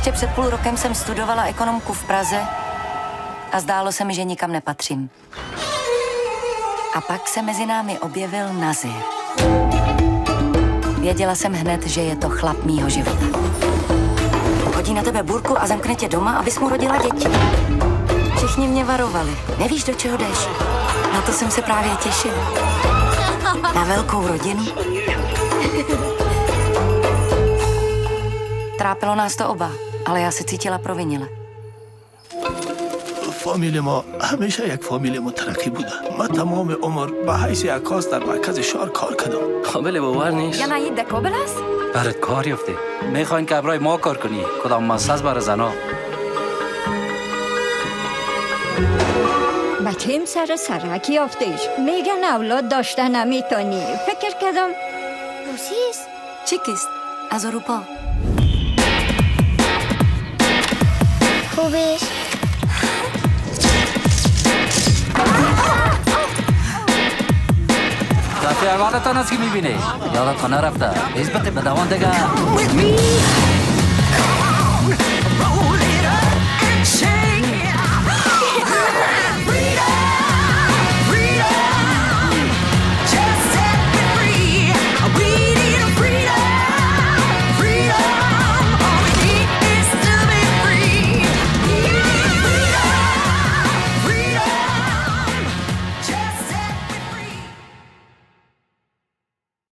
Ještě před půl rokem jsem studovala ekonomku v Praze a zdálo se mi, že nikam nepatřím. A pak se mezi námi objevil Nazir. Věděla jsem hned, že je to chlap mýho života. Hodí na tebe burku a zamkne tě doma, abys mu rodila děti. Všichni mě varovali. Nevíš, do čeho jdeš? Na to jsem se právě těšila. Na velkou rodinu. Trápilo nás to oba, ale já se cítila provinile. فامیل ما همیشه یک فامیل مترقی بوده. من تمام عمر به حیث عکاس در مرکز شهر کار کردم. قابل باور نیست. یا نهید دکابل است؟ برات کار یافته. میخواین که برای ما کار کنی. کدام مؤسسه برای زنا. بچه‌م سر سرک یافتش. میگن اولاد داشتن نمیتونی. فکر کردم روسیست؟ چیکیست؟ از اروپا. خوبیش؟ رفیع اولتان است که میبینی. یادت خانه رفته. نسبت به دوان دیگه.